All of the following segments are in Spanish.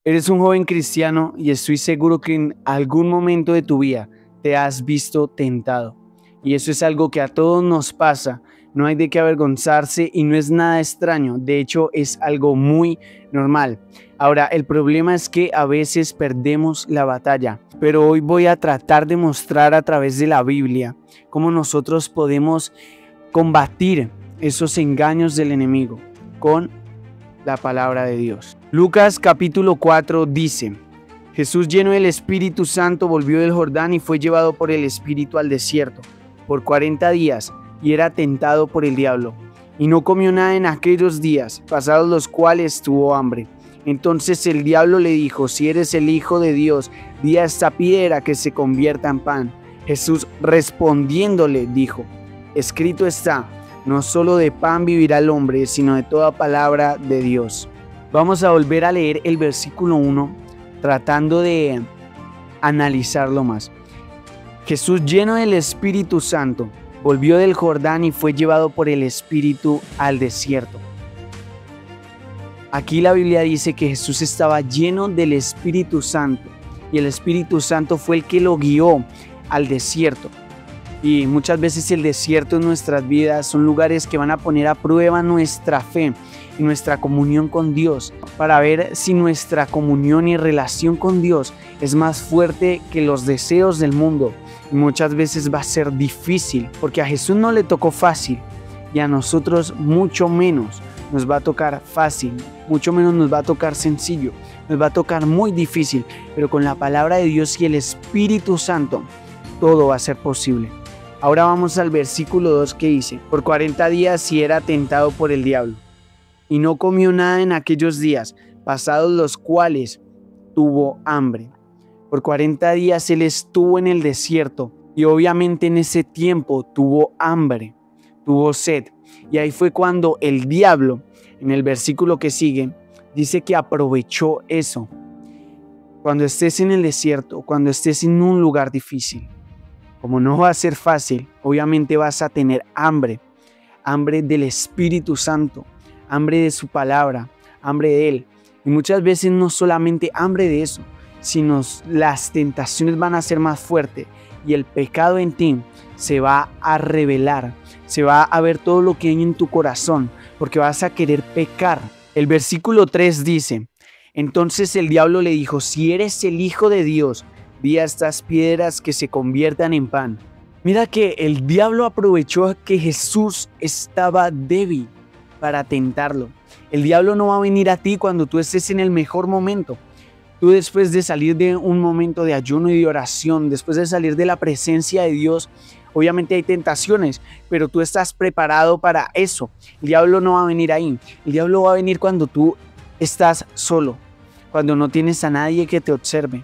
Eres un joven cristiano y estoy seguro que en algún momento de tu vida te has visto tentado. Y eso es algo que a todos nos pasa. No hay de qué avergonzarse y no es nada extraño. De hecho, es algo muy normal. Ahora, el problema es que a veces perdemos la batalla. Pero hoy voy a tratar de mostrar a través de la Biblia cómo nosotros podemos combatir esos engaños del enemigo con la palabra de Dios. Lucas capítulo 4 dice: Jesús, lleno del Espíritu Santo, volvió del Jordán y fue llevado por el Espíritu al desierto por 40 días y era tentado por el diablo. Y no comió nada en aquellos días, pasados los cuales tuvo hambre. Entonces el diablo le dijo: si eres el Hijo de Dios, di a esta piedra que se convierta en pan. Jesús respondiéndole dijo: escrito está, no solo de pan vivirá el hombre, sino de toda palabra de Dios. Vamos a volver a leer el versículo 1, tratando de analizarlo más. Jesús, lleno del Espíritu Santo, volvió del Jordán y fue llevado por el Espíritu al desierto. Aquí la Biblia dice que Jesús estaba lleno del Espíritu Santo y el Espíritu Santo fue el que lo guió al desierto. Y muchas veces el desierto en nuestras vidas son lugares que van a poner a prueba nuestra fe y nuestra comunión con Dios, para ver si nuestra comunión y relación con Dios es más fuerte que los deseos del mundo. Y muchas veces va a ser difícil, porque a Jesús no le tocó fácil y a nosotros mucho menos nos va a tocar fácil, mucho menos nos va a tocar sencillo, nos va a tocar muy difícil, pero con la palabra de Dios y el Espíritu Santo todo va a ser posible. Ahora vamos al versículo 2 que dice: por 40 días y era tentado por el diablo, y no comió nada en aquellos días, pasados los cuales tuvo hambre. Por 40 días él estuvo en el desierto y obviamente en ese tiempo tuvo hambre, tuvo sed. Y ahí fue cuando el diablo, en el versículo que sigue, dice que aprovechó eso. Cuando estés en el desierto, cuando estés en un lugar difícil, como no va a ser fácil, obviamente vas a tener hambre, hambre del Espíritu Santo, hambre de su palabra, hambre de Él. Y muchas veces no solamente hambre de eso, sino las tentaciones van a ser más fuertes y el pecado en ti se va a revelar, se va a ver todo lo que hay en tu corazón, porque vas a querer pecar. El versículo 3 dice: entonces el diablo le dijo: si eres el Hijo de Dios, di a estas piedras que se conviertan en pan. Mira que el diablo aprovechó que Jesús estaba débil para tentarlo. El diablo no va a venir a ti cuando tú estés en el mejor momento. Tú, después de salir de un momento de ayuno y de oración, después de salir de la presencia de Dios, obviamente hay tentaciones, pero tú estás preparado para eso. El diablo no va a venir ahí. El diablo va a venir cuando tú estás solo, cuando no tienes a nadie que te observe,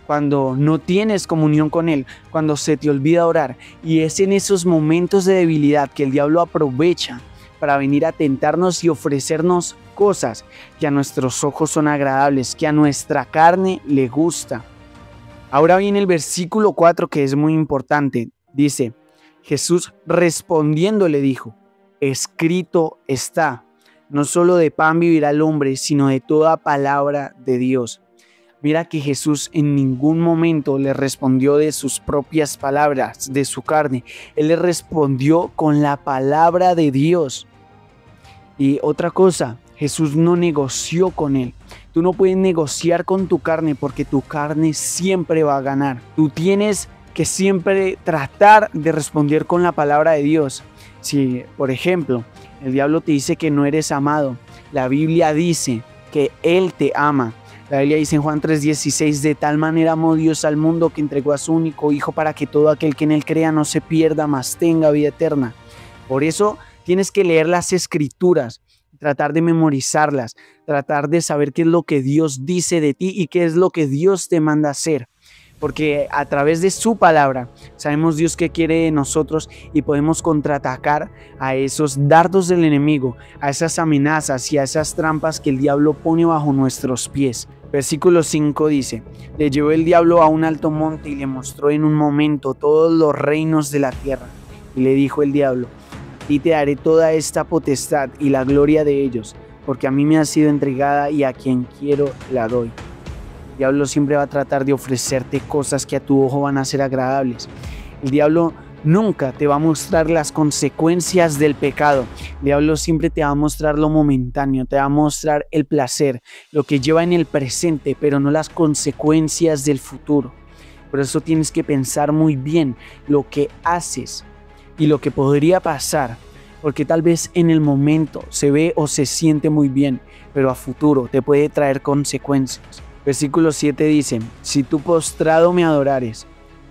cuando no tienes comunión con Él, cuando se te olvida orar. Y es en esos momentos de debilidad que el diablo aprovecha para venir a tentarnos y ofrecernos cosas que a nuestros ojos son agradables, que a nuestra carne le gusta. Ahora viene el versículo 4, que es muy importante. Dice: Jesús respondiendo le dijo: escrito está, no solo de pan vivirá el hombre, sino de toda palabra de Dios. Mira que Jesús en ningún momento le respondió de sus propias palabras, de su carne. Él le respondió con la palabra de Dios. Y otra cosa, Jesús no negoció con él. Tú no puedes negociar con tu carne, porque tu carne siempre va a ganar. Tú tienes que siempre tratar de responder con la palabra de Dios. Si, por ejemplo, el diablo te dice que no eres amado, la Biblia dice que Él te ama. La Biblia dice en Juan 3:16: de tal manera amó Dios al mundo que entregó a su único Hijo para que todo aquel que en Él crea no se pierda, mas tenga vida eterna. Por eso tienes que leer las Escrituras, tratar de memorizarlas, tratar de saber qué es lo que Dios dice de ti y qué es lo que Dios te manda hacer. Porque a través de su palabra sabemos Dios qué quiere de nosotros y podemos contraatacar a esos dardos del enemigo, a esas amenazas y a esas trampas que el diablo pone bajo nuestros pies. Versículo 5 dice: le llevó el diablo a un alto monte y le mostró en un momento todos los reinos de la tierra. Y le dijo el diablo: a ti te daré toda esta potestad y la gloria de ellos, porque a mí me ha sido entregada y a quien quiero la doy. El diablo siempre va a tratar de ofrecerte cosas que a tu ojo van a ser agradables. El diablo nunca te va a mostrar las consecuencias del pecado. El diablo siempre te va a mostrar lo momentáneo, te va a mostrar el placer, lo que lleva en el presente, pero no las consecuencias del futuro. Por eso tienes que pensar muy bien lo que haces y lo que podría pasar, porque tal vez en el momento se ve o se siente muy bien, pero a futuro te puede traer consecuencias. Versículo 7 dice: si tú postrado me adorares,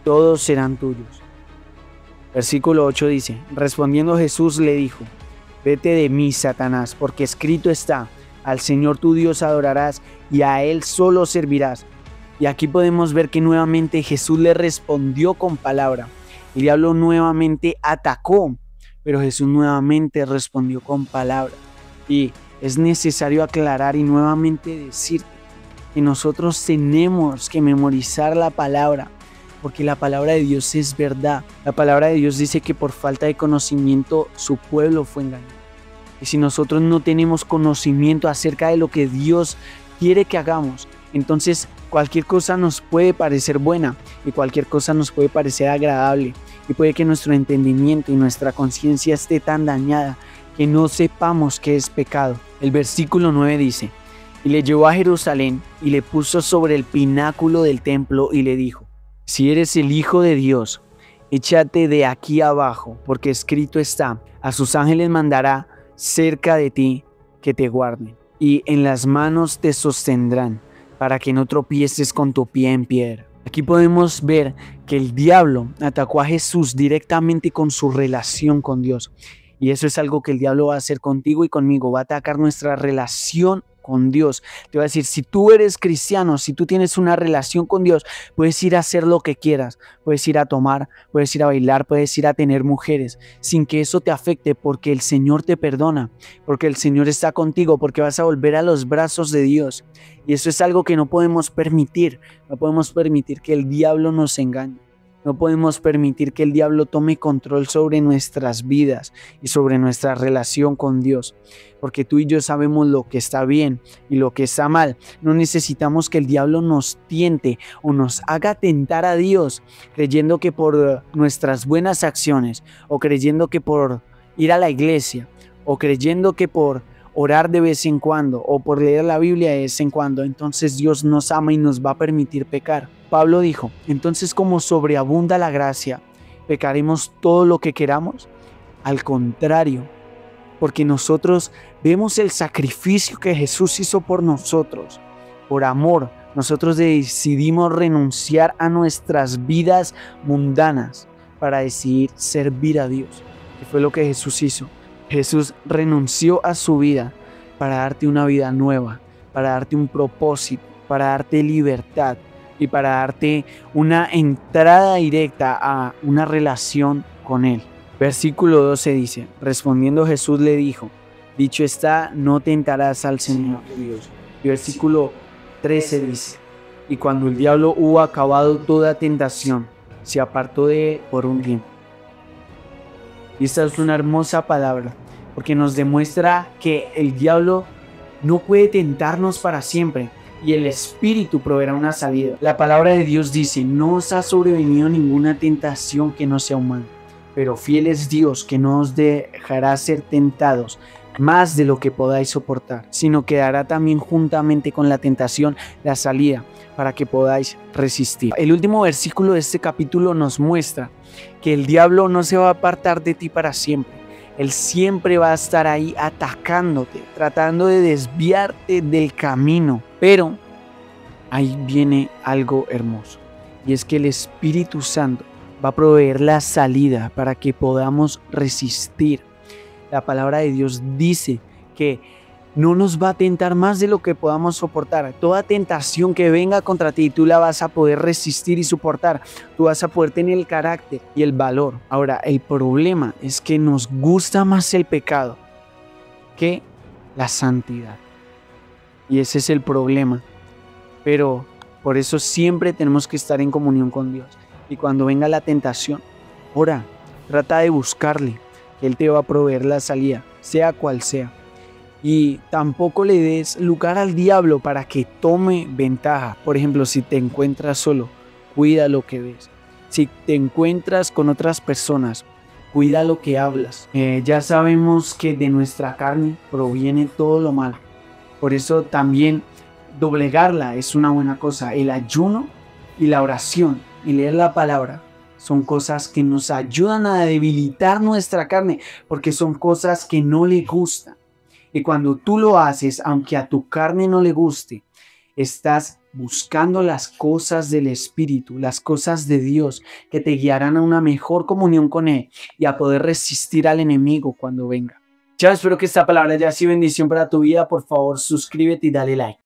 todos serán tuyos. Versículo 8 dice: respondiendo Jesús le dijo: vete de mí, Satanás, porque escrito está: al Señor tu Dios adorarás y a Él solo servirás. Y aquí podemos ver que nuevamente Jesús le respondió con palabra. El diablo nuevamente atacó, pero Jesús nuevamente respondió con palabra. Y es necesario aclarar y nuevamente decirte que nosotros tenemos que memorizar la palabra, porque la palabra de Dios es verdad. La palabra de Dios dice que por falta de conocimiento su pueblo fue engañado. Y si nosotros no tenemos conocimiento acerca de lo que Dios quiere que hagamos, entonces cualquier cosa nos puede parecer buena y cualquier cosa nos puede parecer agradable, y puede que nuestro entendimiento y nuestra conciencia esté tan dañada que no sepamos qué es pecado. El versículo 9 dice: y le llevó a Jerusalén y le puso sobre el pináculo del templo y le dijo: si eres el Hijo de Dios, échate de aquí abajo, porque escrito está: a sus ángeles mandará cerca de ti que te guarden, y en las manos te sostendrán, para que no tropieces con tu pie en piedra. Aquí podemos ver que el diablo atacó a Jesús directamente con su relación con Dios. Y eso es algo que el diablo va a hacer contigo y conmigo. Va a atacar nuestra relación con Dios. Te va a decir: si tú eres cristiano, si tú tienes una relación con Dios, puedes ir a hacer lo que quieras. Puedes ir a tomar, puedes ir a bailar, puedes ir a tener mujeres, sin que eso te afecte, porque el Señor te perdona, porque el Señor está contigo, porque vas a volver a los brazos de Dios. Y eso es algo que no podemos permitir. No podemos permitir que el diablo nos engañe. No podemos permitir que el diablo tome control sobre nuestras vidas y sobre nuestra relación con Dios, porque tú y yo sabemos lo que está bien y lo que está mal. No necesitamos que el diablo nos tiente o nos haga tentar a Dios, creyendo que por nuestras buenas acciones, o creyendo que por ir a la iglesia, o creyendo que por orar de vez en cuando, o por leer la Biblia de vez en cuando, entonces Dios nos ama y nos va a permitir pecar. Pablo dijo: entonces, como sobreabunda la gracia, ¿pecaremos todo lo que queramos? Al contrario, porque nosotros vemos el sacrificio que Jesús hizo por nosotros. Por amor, nosotros decidimos renunciar a nuestras vidas mundanas para decidir servir a Dios, que fue lo que Jesús hizo. Jesús renunció a su vida para darte una vida nueva, para darte un propósito, para darte libertad y para darte una entrada directa a una relación con Él. Versículo 12 dice: respondiendo Jesús le dijo: dicho está, no tentarás al Señor tu Dios. Y versículo 13 dice: y cuando el diablo hubo acabado toda tentación, se apartó de él por un tiempo. Y esta es una hermosa palabra, porque nos demuestra que el diablo no puede tentarnos para siempre, y el Espíritu proveerá una salida. La palabra de Dios dice: no os ha sobrevenido ninguna tentación que no sea humana, pero fiel es Dios, que no os dejará ser tentados más de lo que podáis soportar, sino que dará también juntamente con la tentación la salida, para que podáis resistir. El último versículo de este capítulo nos muestra que el diablo no se va a apartar de ti para siempre. Él siempre va a estar ahí atacándote, tratando de desviarte del camino. Pero ahí viene algo hermoso, y es que el Espíritu Santo va a proveer la salida para que podamos resistir. La palabra de Dios dice que no nos va a tentar más de lo que podamos soportar. Toda tentación que venga contra ti, tú la vas a poder resistir y soportar. Tú vas a poder tener el carácter y el valor. Ahora, el problema es que nos gusta más el pecado que la santidad. Y ese es el problema. Pero por eso siempre tenemos que estar en comunión con Dios. Y cuando venga la tentación, ora, trata de buscarle, que Él te va a proveer la salida, sea cual sea. Y tampoco le des lugar al diablo para que tome ventaja. Por ejemplo, si te encuentras solo, cuida lo que ves. Si te encuentras con otras personas, cuida lo que hablas. Ya sabemos que de nuestra carne proviene todo lo malo. Por eso también doblegarla es una buena cosa. El ayuno y la oración y leer la palabra son cosas que nos ayudan a debilitar nuestra carne, porque son cosas que no le gustan. Y cuando tú lo haces, aunque a tu carne no le guste, estás buscando las cosas del Espíritu, las cosas de Dios, que te guiarán a una mejor comunión con Él y a poder resistir al enemigo cuando venga. Chao, espero que esta palabra haya sido bendición para tu vida. Por favor, suscríbete y dale like.